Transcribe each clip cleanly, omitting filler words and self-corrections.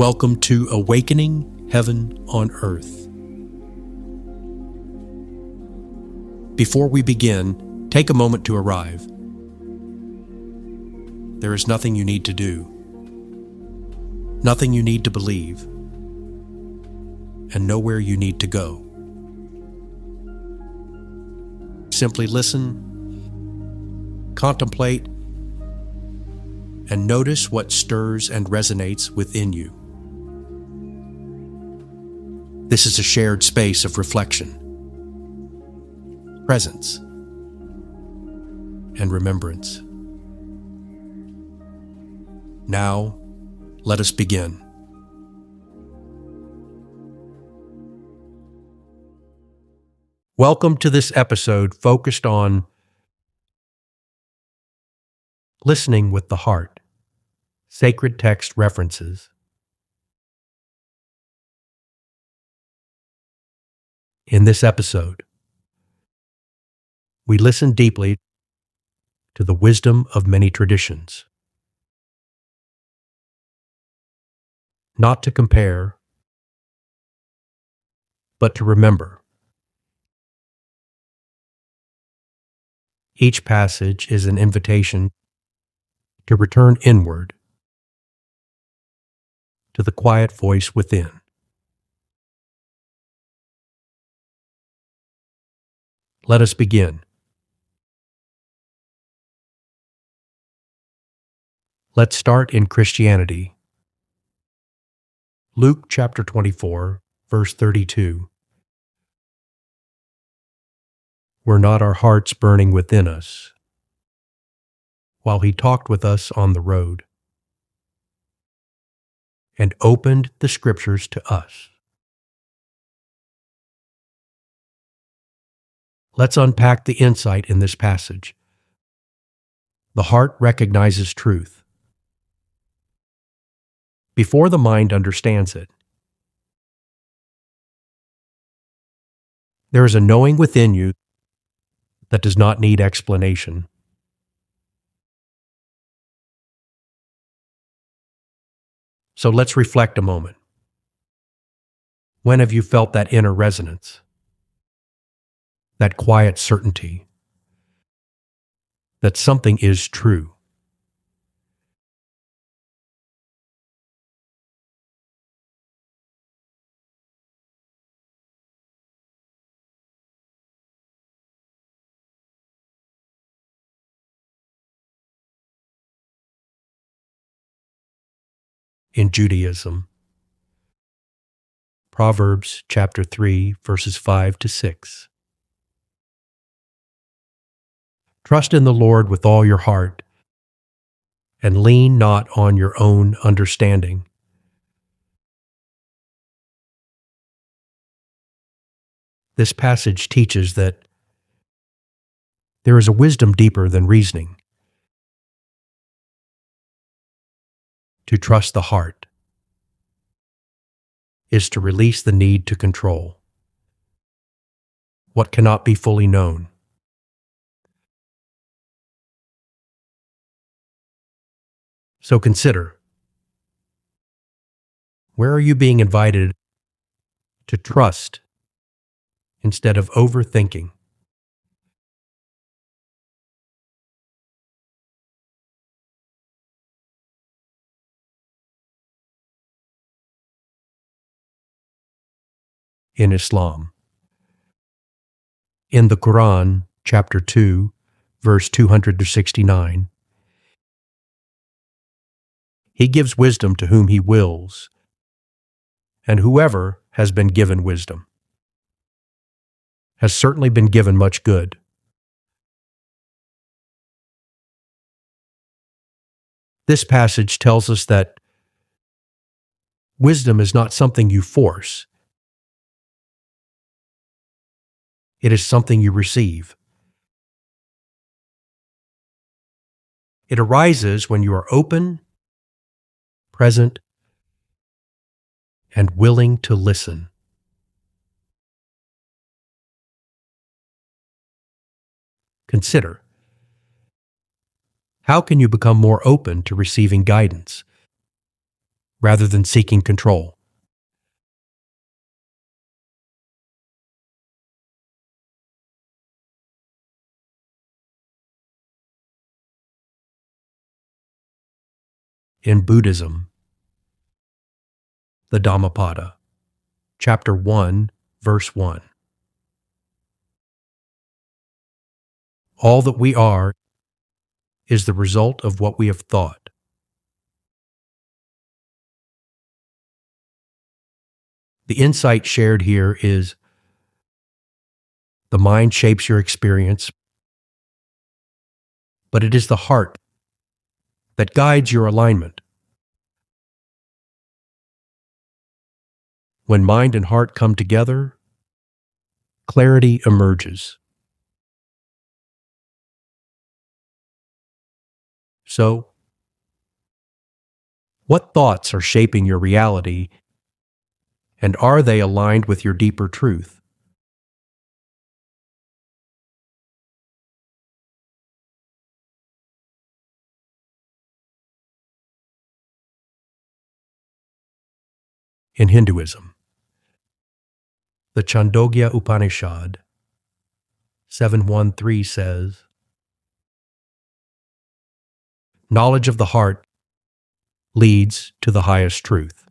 Welcome to Awakening Heaven on Earth. Before we begin, take a moment to arrive. There is nothing you need to do, nothing you need to believe, and nowhere you need to go. Simply listen, contemplate, and notice what stirs and resonates within you. This is a shared space of reflection, presence, and remembrance. Now, let us begin. Welcome to this episode focused on listening with the heart, sacred text references. In this episode, we listen deeply to the wisdom of many traditions. Not to compare, but to remember. Each passage is an invitation to return inward to the quiet voice within. Let us begin. Let's start in Christianity. Luke chapter 24, verse 32. Were not our hearts burning within us while he talked with us on the road and opened the scriptures to us? Let's unpack the insight in this passage. The heart recognizes truth before the mind understands it. There is a knowing within you that does not need explanation. So let's reflect a moment. When have you felt that inner resonance? That quiet certainty that something is true? In Judaism, Proverbs chapter 3, verses 5 to 6. Trust in the Lord with all your heart, and lean not on your own understanding. This passage teaches that there is a wisdom deeper than reasoning. To trust the heart is to release the need to control what cannot be fully known. So consider, where are you being invited to trust instead of overthinking? In Islam, in the Quran, chapter 2, verse 269, He gives wisdom to whom He wills, and whoever has been given wisdom has certainly been given much good. This passage tells us that wisdom is not something you force. It is something you receive. It arises when you are open, present, and willing to listen. Consider, how can you become more open to receiving guidance? rather than seeking control. In Buddhism, the Dhammapada, chapter 1, verse 1. All that we are is the result of what we have thought. The insight shared here is the mind shapes your experience, but it is the heart that guides your alignment. When mind and heart come together, clarity emerges. So, what thoughts are shaping your reality, and are they aligned with your deeper truth? In Hinduism, the Chandogya Upanishad 7.1.3 says, knowledge of the heart leads to the highest truth.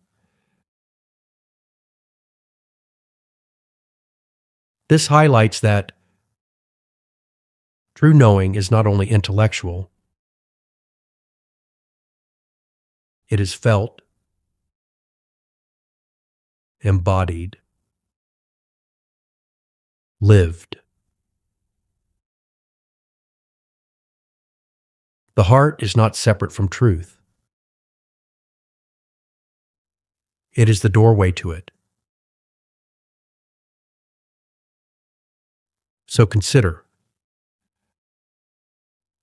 This highlights that true knowing is not only intellectual, it is felt, embodied, lived. The heart is not separate from truth. It is the doorway to it. So consider,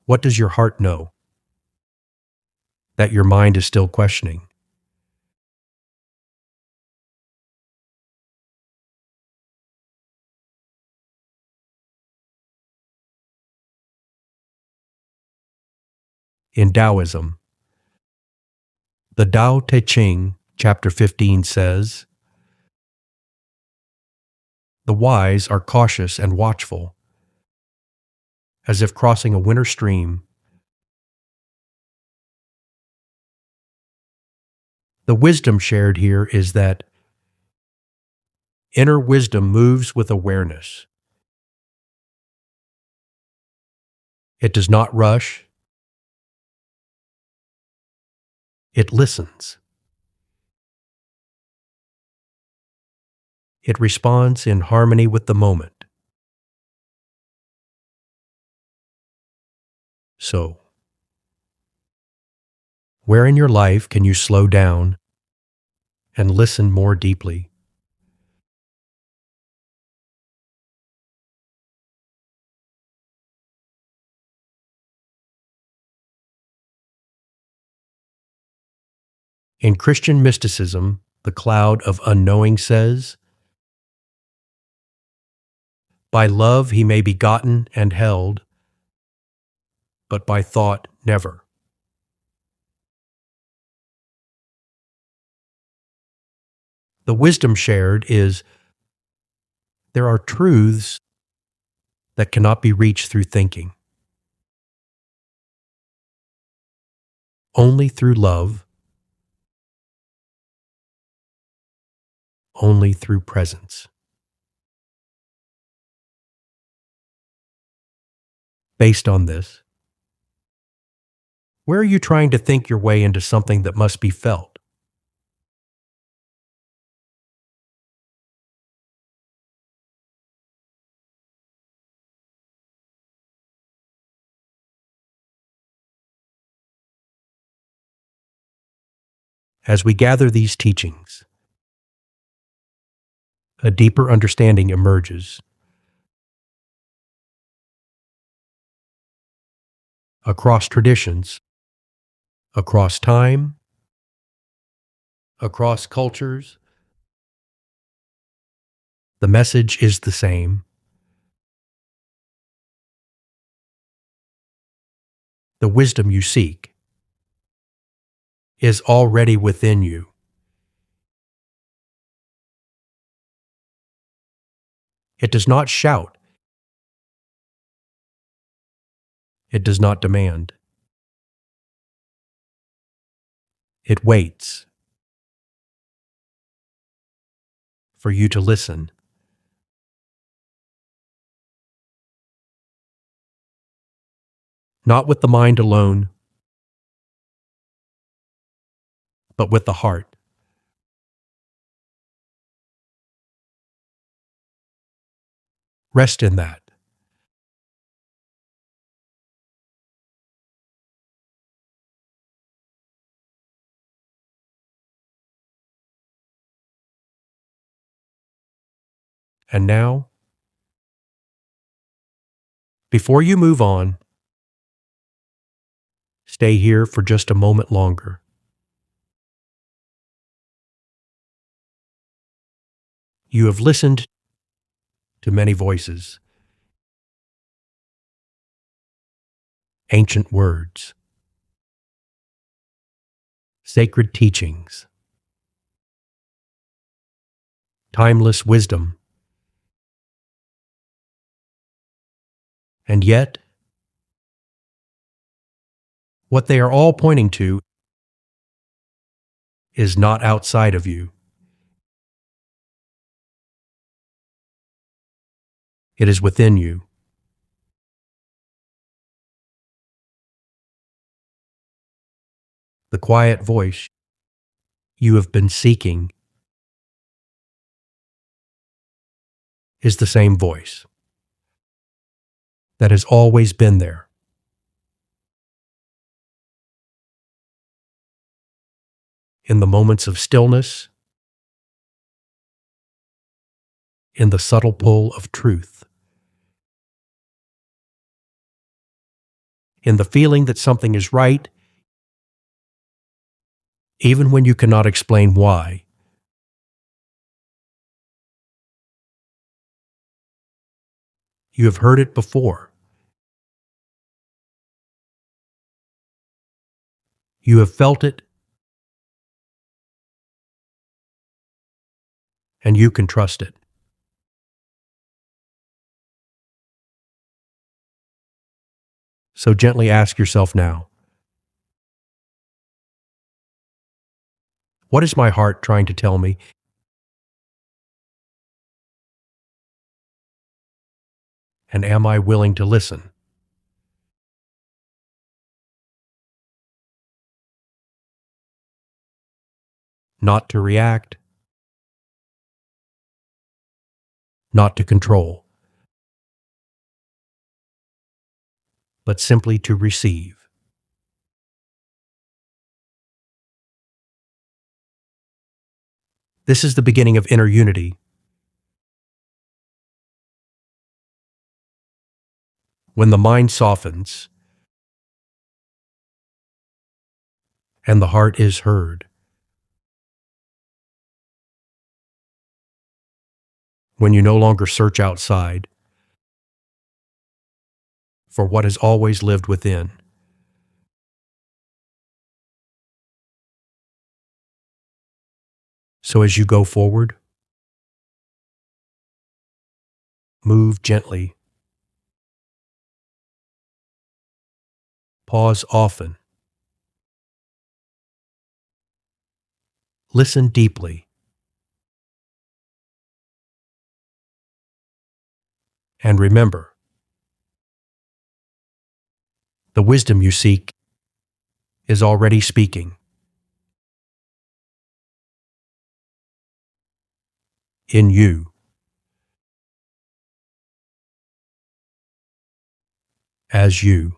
what does your heart know that your mind is still questioning? In Taoism, the Tao Te Ching, chapter 15 says, the wise are cautious and watchful, as if crossing a winter stream. The wisdom shared here is that inner wisdom moves with awareness. It does not rush. It listens. It responds in harmony with the moment. So, where in your life can you slow down and listen more deeply? In Christian mysticism, the cloud of unknowing says, by love he may be gotten and held, but by thought never. The wisdom shared is, there are truths that cannot be reached through thinking. Only through love, only through presence. Based on this, where are you trying to think your way into something that must be felt? As we gather these teachings, a deeper understanding emerges. Across traditions, across time, across cultures, the message is the same. The wisdom you seek is already within you. It does not shout. It does not demand. It waits for you to listen. Not with the mind alone, but with the heart. Rest in that. And now, before you move on, stay here for just a moment longer. You have listened to many voices, ancient words, sacred teachings, timeless wisdom. And yet, what they are all pointing to is not outside of you. It is within you. The quiet voice you have been seeking is the same voice that has always been there. In the moments of stillness, in the subtle pull of truth, in the feeling that something is right, even when you cannot explain why. You have heard it before. You have felt it, and you can trust it. So gently ask yourself now, what is my heart trying to tell me? And am I willing to listen? Not to react, not to control, but simply to receive. This is the beginning of inner unity. When the mind softens and the heart is heard. When you no longer search outside for what has always lived within. So as you go forward, move gently. Pause often. Listen deeply. And remember, the wisdom you seek is already speaking. In you. As you.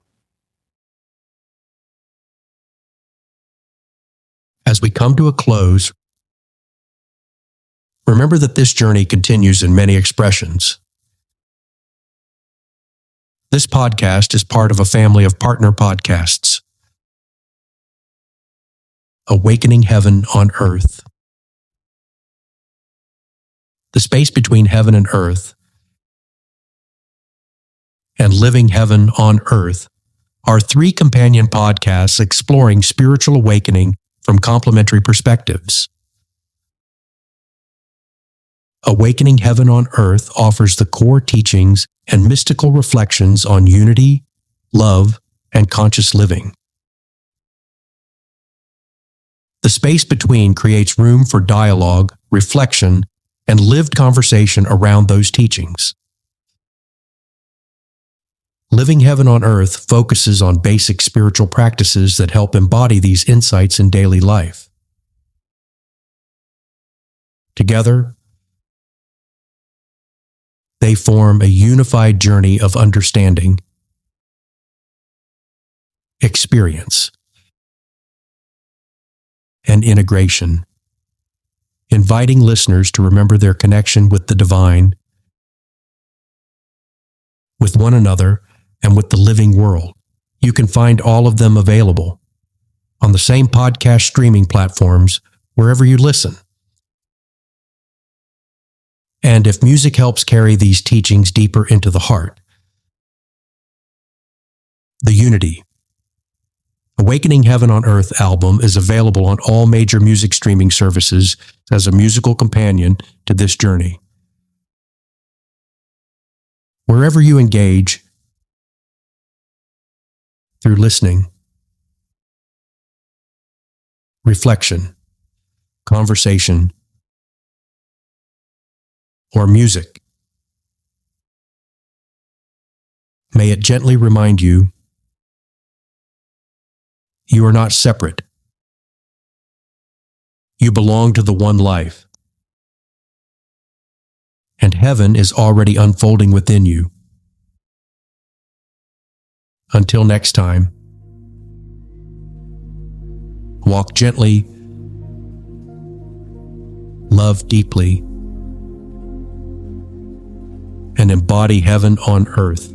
As we come to a close, remember that this journey continues in many expressions. This podcast is part of a family of partner podcasts. Awakening Heaven on Earth. The space between heaven and earth and Living Heaven on Earth are 3 companion podcasts exploring spiritual awakening from complementary perspectives. Awakening Heaven on Earth offers the core teachings and mystical reflections on unity, love, and conscious living. The space between creates room for dialogue, reflection, and lived conversation around those teachings. Living Heaven on Earth focuses on basic spiritual practices that help embody these insights in daily life. Together, they form a unified journey of understanding, experience, and integration, inviting listeners to remember their connection with the divine, with one another, and with the living world. You can find all of them available on the same podcast streaming platforms wherever you listen. And if music helps carry these teachings deeper into the heart, the Unity, Awakening Heaven on Earth album is available on all major music streaming services as a musical companion to this journey. Wherever you engage, through listening, reflection, conversation, or music, may it gently remind you you are not separate. You belong to the one life, and heaven is already unfolding within you. Until next time, walk gently, love deeply, and embody heaven on earth.